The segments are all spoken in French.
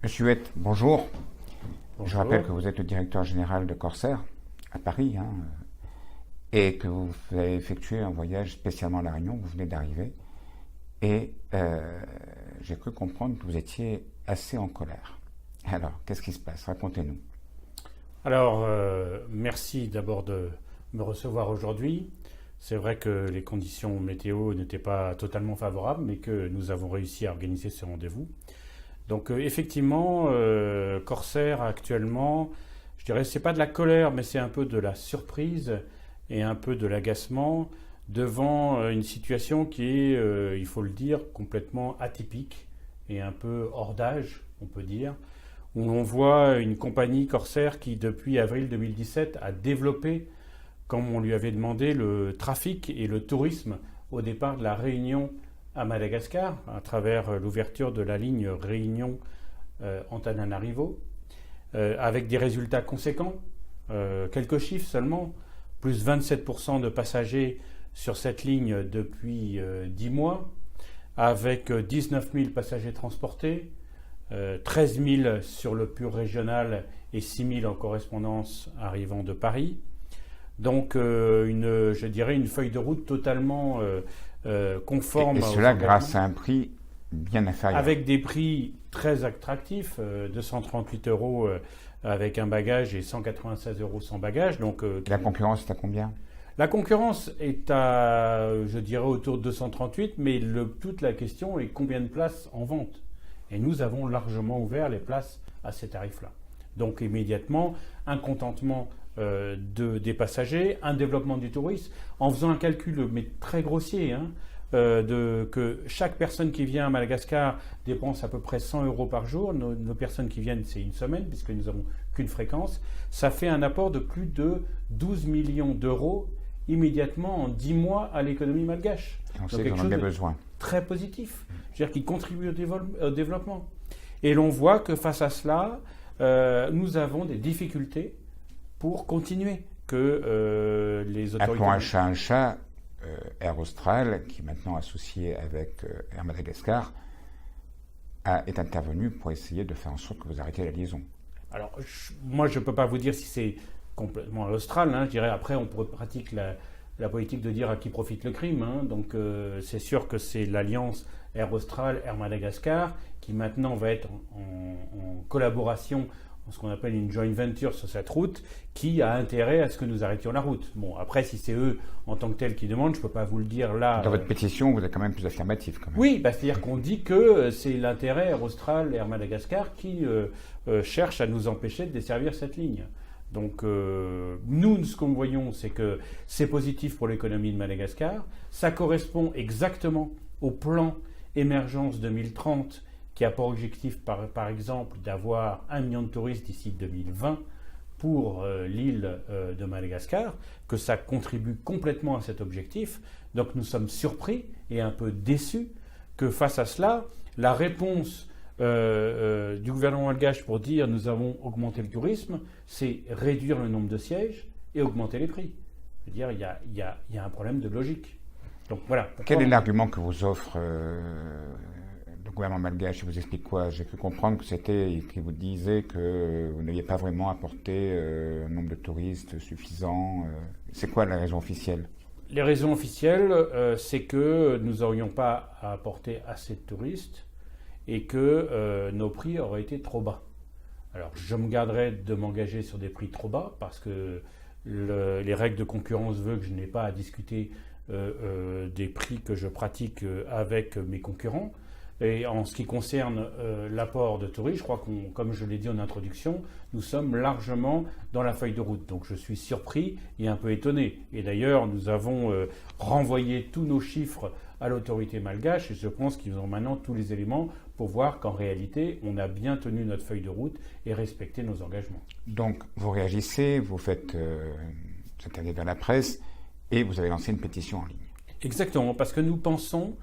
Monsieur Huette, bonjour. Bonjour. Je rappelle que vous êtes le directeur général de Corsair à Paris et que vous avez effectué un voyage spécialement à La Réunion, vous venez d'arriver. Et j'ai cru comprendre que vous étiez assez en colère. Alors, qu'est-ce qui se passe? Racontez-nous. Alors, merci d'abord de me recevoir aujourd'hui. C'est vrai que les conditions météo n'étaient pas totalement favorables, mais que nous avons réussi à organiser ce rendez-vous. Donc effectivement, Corsair actuellement, je dirais, c'est pas de la colère, mais c'est un peu de la surprise et un peu de l'agacement devant une situation qui est, il faut le dire, complètement atypique et un peu hors d'âge, on peut dire, où on voit une compagnie Corsair qui, depuis avril 2017, a développé, comme on lui avait demandé, le trafic et le tourisme au départ de la Réunion à Madagascar, à travers l'ouverture de la ligne Réunion-Antananarivo, avec des résultats conséquents, quelques chiffres seulement, plus 27% de passagers sur cette ligne depuis 10 mois, avec 19 000 passagers transportés, 13 000 sur le pur régional et 6 000 en correspondance arrivant de Paris. Donc, je dirais une feuille de route totalement conforme. Et cela grâce à un prix bien inférieur. Avec des prix très attractifs, 238 € avec un bagage et 196 € sans bagage. Donc, la concurrence est à combien? La concurrence est à, je dirais, autour de 238, mais toute la question est combien de places en vente. Et nous avons largement ouvert les places à ces tarifs-là. Donc immédiatement, un contentement des passagers, un développement du tourisme, en faisant un calcul, mais très grossier, que chaque personne qui vient à Madagascar dépense à peu près 100 € par jour. Nos personnes qui viennent, c'est une semaine, puisque nous n'avons qu'une fréquence. Ça fait un apport de plus de 12 millions d'euros immédiatement en 10 mois à l'économie malgache. Et on sait qu'on en a bien besoin. Très positif, c'est-à-dire qui contribue au développement. Et l'on voit que face à cela, nous avons des difficultés pour continuer, que les autorités... Appelons un chat, Air Austral, qui est maintenant associé avec Air Madagascar, est intervenu pour essayer de faire en sorte que vous arrêtiez la liaison. Alors, moi, je ne peux pas vous dire si c'est complètement Austral. Je dirais, après, on pratique la politique de dire à qui profite le crime. Donc, c'est sûr que c'est l'alliance Air Austral, Air Madagascar, qui maintenant va être en collaboration, ce qu'on appelle une joint venture sur cette route, qui a intérêt à ce que nous arrêtions la route. Bon, après, si c'est eux en tant que tels qui demandent, je ne peux pas vous le dire là. Dans votre pétition, vous êtes quand même plus affirmatif. Quand même. Oui, c'est-à-dire qu'on dit que c'est l'intérêt Air Austral et Air Madagascar qui cherche à nous empêcher de desservir cette ligne. Donc nous, ce que nous voyons, c'est que c'est positif pour l'économie de Madagascar. Ça correspond exactement au plan Émergence 2030 qui a pour objectif, par exemple, d'avoir 1 million de touristes d'ici 2020 pour l'île de Madagascar, que ça contribue complètement à cet objectif. Donc nous sommes surpris et un peu déçus que face à cela, la réponse du gouvernement malgache pour dire nous avons augmenté le tourisme, c'est réduire le nombre de sièges et augmenter les prix. Je veux dire, il y a un problème de logique. Donc voilà. Quel est l'argument que vous offre le gouvernement malgache? Il vous explique quoi? J'ai cru comprendre que c'était qu'il vous disait que vous n'aviez pas vraiment apporté un nombre de touristes suffisant. C'est quoi la raison officielle? Les raisons officielles, c'est que nous n'aurions pas à apporter assez de touristes et que nos prix auraient été trop bas. Alors, je me garderai de m'engager sur des prix trop bas parce que les règles de concurrence veulent que je n'ai pas à discuter des prix que je pratique avec mes concurrents. Et en ce qui concerne l'apport de touristes, je crois comme je l'ai dit en introduction, nous sommes largement dans la feuille de route. Donc je suis surpris et un peu étonné. Et d'ailleurs, nous avons renvoyé tous nos chiffres à l'autorité malgache et je pense qu'ils ont maintenant tous les éléments pour voir qu'en réalité, on a bien tenu notre feuille de route et respecté nos engagements. Donc vous réagissez, vous faites cette année dans la presse et vous avez lancé une pétition en ligne. Exactement, parce que nous pensons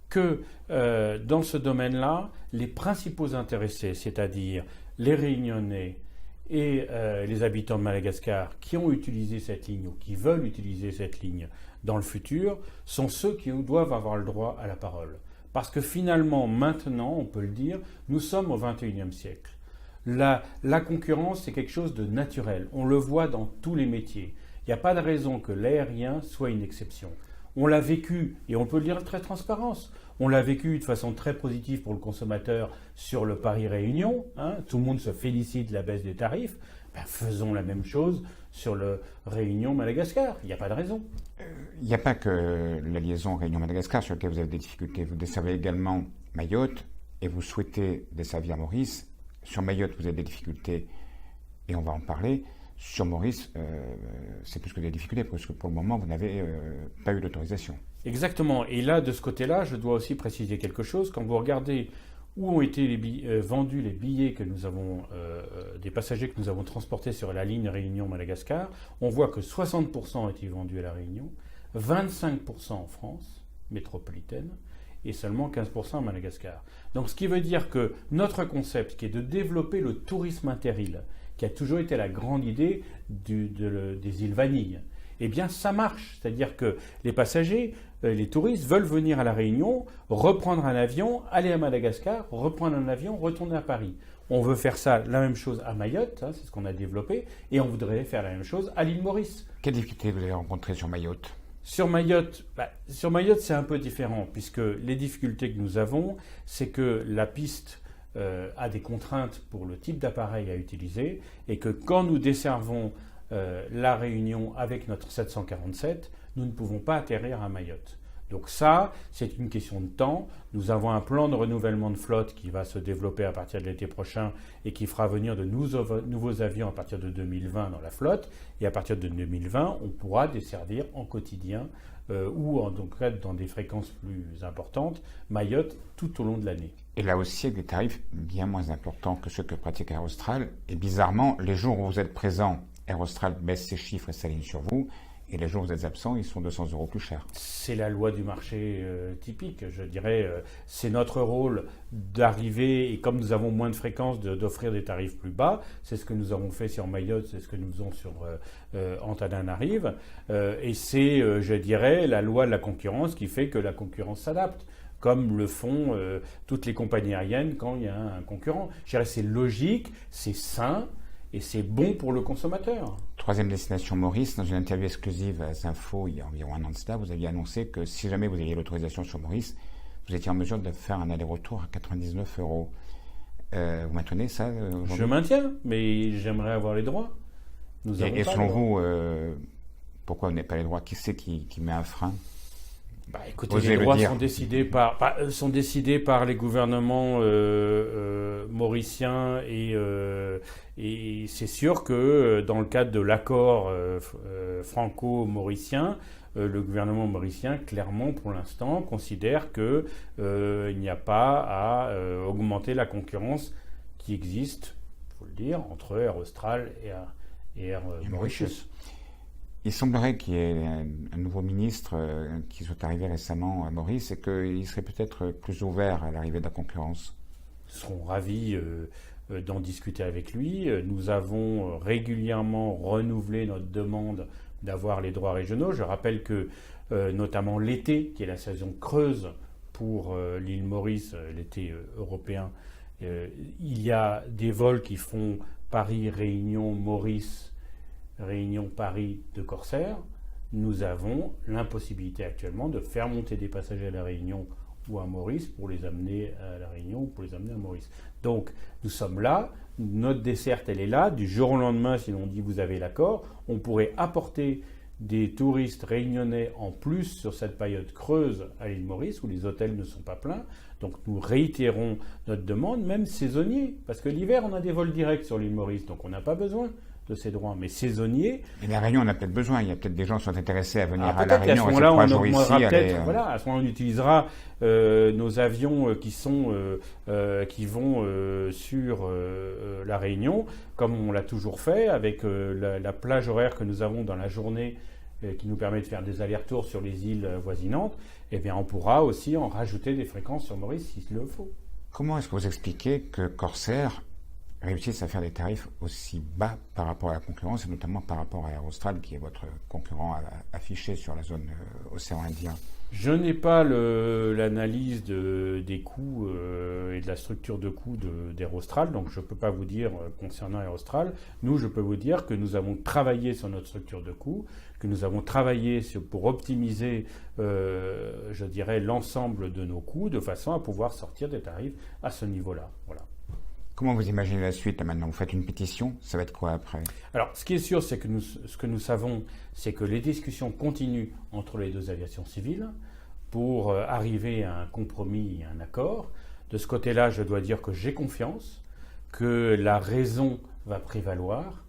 que dans ce domaine-là, les principaux intéressés, c'est-à-dire les Réunionnais et les habitants de Madagascar qui ont utilisé cette ligne ou qui veulent utiliser cette ligne dans le futur, sont ceux qui doivent avoir le droit à la parole. Parce que finalement, maintenant, on peut le dire, nous sommes au XXIe siècle. La concurrence, c'est quelque chose de naturel. On le voit dans tous les métiers. Il n'y a pas de raison que l'aérien soit une exception. On l'a vécu, et on peut le dire avec très transparence, on l'a vécu de façon très positive pour le consommateur sur le Paris-Réunion. Tout le monde se félicite de la baisse des tarifs. Faisons la même chose sur le Réunion-Madagascar. Il n'y a pas de raison. Il n'y a pas que la liaison Réunion-Madagascar sur laquelle vous avez des difficultés. Vous desservez également Mayotte et vous souhaitez desservir Maurice. Sur Mayotte, vous avez des difficultés et on va en parler. Sur Maurice, c'est plus que des difficultés parce que pour le moment, vous n'avez pas eu d'autorisation. Exactement. Et là, de ce côté-là, je dois aussi préciser quelque chose. Quand vous regardez où ont été vendus les billets que nous avons, des passagers que nous avons transportés sur la ligne Réunion-Madagascar, on voit que 60% ont été vendus à La Réunion, 25% en France métropolitaine et seulement 15% à Madagascar. Donc ce qui veut dire que notre concept, qui est de développer le tourisme interilles, qui a toujours été la grande idée des îles Vanille, eh bien ça marche. C'est-à-dire que les passagers, les touristes veulent venir à La Réunion, reprendre un avion, aller à Madagascar, reprendre un avion, retourner à Paris. On veut faire ça, la même chose à Mayotte, c'est ce qu'on a développé, et on voudrait faire la même chose à l'île Maurice. Quelles difficultés vous avez rencontrées sur Mayotte ? Sur Mayotte, c'est un peu différent, puisque les difficultés que nous avons, c'est que la piste a des contraintes pour le type d'appareil à utiliser, et que quand nous desservons La Réunion avec notre 747, nous ne pouvons pas atterrir à Mayotte. Donc ça, c'est une question de temps. Nous avons un plan de renouvellement de flotte qui va se développer à partir de l'été prochain et qui fera venir de nouveaux avions à partir de 2020 dans la flotte. Et à partir de 2020, on pourra desservir en quotidien ou en donc, dans des fréquences plus importantes Mayotte tout au long de l'année. Et là aussi, avec des tarifs bien moins importants que ceux que pratique Air Austral. Et bizarrement, les jours où vous êtes présent, Air Austral baisse ses chiffres et s'aligne sur vous. Et les jours où vous êtes absent, ils sont 200 € plus chers. C'est la loi du marché typique, je dirais. C'est notre rôle d'arriver, et comme nous avons moins de fréquences, d'offrir des tarifs plus bas. C'est ce que nous avons fait sur Mayotte, c'est ce que nous faisons sur Antananarive. Et c'est, je dirais, la loi de la concurrence qui fait que la concurrence s'adapte, comme le font toutes les compagnies aériennes quand il y a un concurrent. Je dirais c'est logique, c'est sain. Et c'est bon pour le consommateur. Troisième destination Maurice, dans une interview exclusive à Zinfo il y a environ un an de cela, vous aviez annoncé que si jamais vous aviez l'autorisation sur Maurice, vous étiez en mesure de faire un aller-retour à 99 €. Vous maintenez ça Je maintiens, mais j'aimerais avoir les droits. Et selon vous, pourquoi vous n'avez pas les droits ? Qui c'est qui met un frein ? Écoutez, les droits sont décidés par les gouvernements mauriciens et c'est sûr que dans le cadre de l'accord franco-mauricien, le gouvernement mauricien, clairement, pour l'instant, considère qu'il n'y a pas à augmenter la concurrence qui existe, il faut le dire, entre Air Austral et Air Mauritius. Il semblerait qu'il y ait un nouveau ministre qui soit arrivé récemment à Maurice et qu'il serait peut-être plus ouvert à l'arrivée de la concurrence. Nous serons ravis d'en discuter avec lui. Nous avons régulièrement renouvelé notre demande d'avoir les droits régionaux. Je rappelle que, notamment l'été, qui est la saison creuse pour l'île Maurice, l'été européen, il y a des vols qui font Paris-Réunion-Maurice, Réunion-Paris de Corsair. Nous avons l'impossibilité actuellement de faire monter des passagers à La Réunion ou à Maurice pour les amener à La Réunion ou pour les amener à Maurice. Donc nous sommes là, notre desserte elle est là, du jour au lendemain si l'on dit vous avez l'accord, on pourrait apporter des touristes réunionnais en plus sur cette période creuse à l'île Maurice où les hôtels ne sont pas pleins. Donc nous réitérons notre demande, même saisonnier, parce que l'hiver on a des vols directs sur l'île Maurice, donc on n'a pas besoin de ces droits, mais saisonniers. Et La Réunion, on a peut-être besoin. Il y a peut-être des gens qui sont intéressés à venir à La Réunion. À ce moment-là, on augmentera peut-être. Voilà, à ce moment-là, on utilisera nos avions qui vont sur La Réunion, comme on l'a toujours fait, avec la plage horaire que nous avons dans la journée, qui nous permet de faire des allers-retours sur les îles voisinantes. Eh bien, on pourra aussi en rajouter des fréquences sur Maurice s'il le faut. Comment est-ce que vous expliquez que Corsair réussissent à faire des tarifs aussi bas par rapport à la concurrence, et notamment par rapport à Air Austral, qui est votre concurrent affiché sur la zone océan Indien. Je n'ai pas l'analyse des coûts et de la structure de coûts d'Air Austral, donc je ne peux pas vous dire concernant Air Austral. Nous, je peux vous dire que nous avons travaillé sur notre structure de coûts, que nous avons travaillé pour optimiser, je dirais, l'ensemble de nos coûts, de façon à pouvoir sortir des tarifs à ce niveau-là. Voilà. Comment vous imaginez la suite là, maintenant? Vous faites une pétition, ça va être quoi après? Alors, ce qui est sûr, c'est que ce que nous savons, c'est que les discussions continuent entre les deux aviations civiles pour arriver à un compromis et un accord. De ce côté-là, je dois dire que j'ai confiance, que la raison va prévaloir,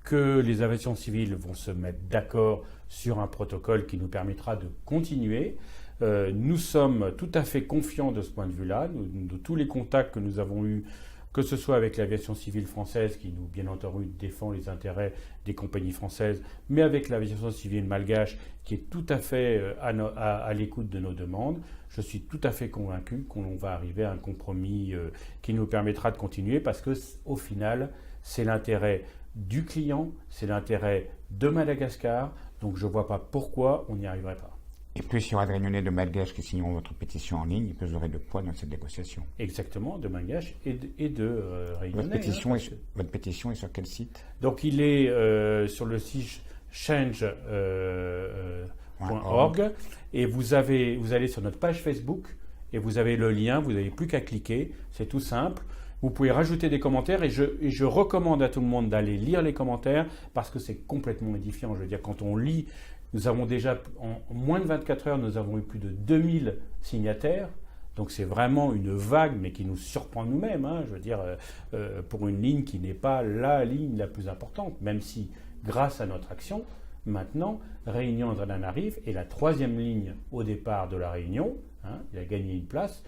que les aviations civiles vont se mettre d'accord sur un protocole qui nous permettra de continuer. Nous sommes tout à fait confiants de ce point de vue-là. De tous les contacts que nous avons eus, que ce soit avec l'aviation civile française, qui nous, bien entendu, défend les intérêts des compagnies françaises, mais avec l'aviation civile malgache, qui est tout à fait à l'écoute de nos demandes, je suis tout à fait convaincu qu'on va arriver à un compromis qui nous permettra de continuer, parce qu'au final, c'est l'intérêt du client, c'est l'intérêt de Madagascar, donc je ne vois pas pourquoi on n'y arriverait pas. Et plus il y aura de Réunionnais de Malgaches qui signeront votre pétition en ligne, plus vous aurez de poids dans cette négociation. Exactement, de Malgaches et de Réunionnais. Votre pétition est sur quel site? Donc il est sur le site change.org et vous allez sur notre page Facebook et vous avez le lien, vous n'avez plus qu'à cliquer, c'est tout simple. Vous pouvez rajouter des commentaires et je recommande à tout le monde d'aller lire les commentaires parce que c'est complètement édifiant. Je veux dire, quand on lit, nous avons déjà, en moins de 24 heures, nous avons eu plus de 2000 signataires. Donc c'est vraiment une vague, mais qui nous surprend nous-mêmes. Hein, je veux dire, pour une ligne qui n'est pas la ligne la plus importante, même si, grâce à notre action, maintenant, Réunion-Antananarive est la 3e ligne au départ de la Réunion. Hein, il a gagné une place.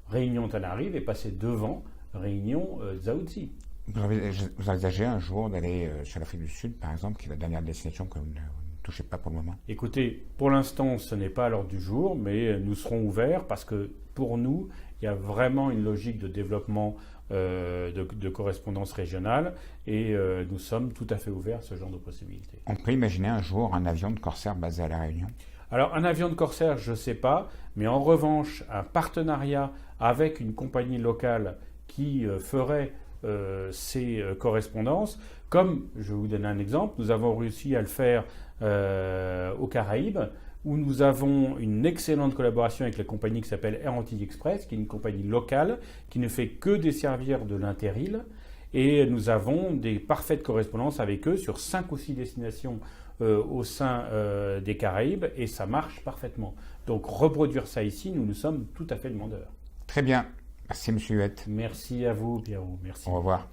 Réunion-Antananarive est passé devant Réunion-Dzaoudzi. Vous envisagez un jour d'aller sur l'Afrique du Sud, par exemple, qui est la dernière destination que vous ne touchez pas pour le moment? Écoutez, pour l'instant, ce n'est pas à l'ordre du jour, mais nous serons ouverts parce que pour nous, il y a vraiment une logique de développement de correspondance régionale et nous sommes tout à fait ouverts à ce genre de possibilités. On peut imaginer un jour un avion de Corsair basé à La Réunion? Alors, un avion de Corsair, je ne sais pas, mais en revanche, un partenariat avec une compagnie locale qui ferait ces correspondances, comme, je vais vous donner un exemple, nous avons réussi à le faire aux Caraïbes, où nous avons une excellente collaboration avec la compagnie qui s'appelle Air Antilles Express, qui est une compagnie locale, qui ne fait que desservir de l'interîle, et nous avons des parfaites correspondances avec eux sur 5 ou 6 destinations au sein des Caraïbes, et ça marche parfaitement. Donc reproduire ça ici, nous sommes tout à fait demandeurs. Très bien. Merci, M. Huette. Merci à vous, Pierrot. Merci. Au revoir.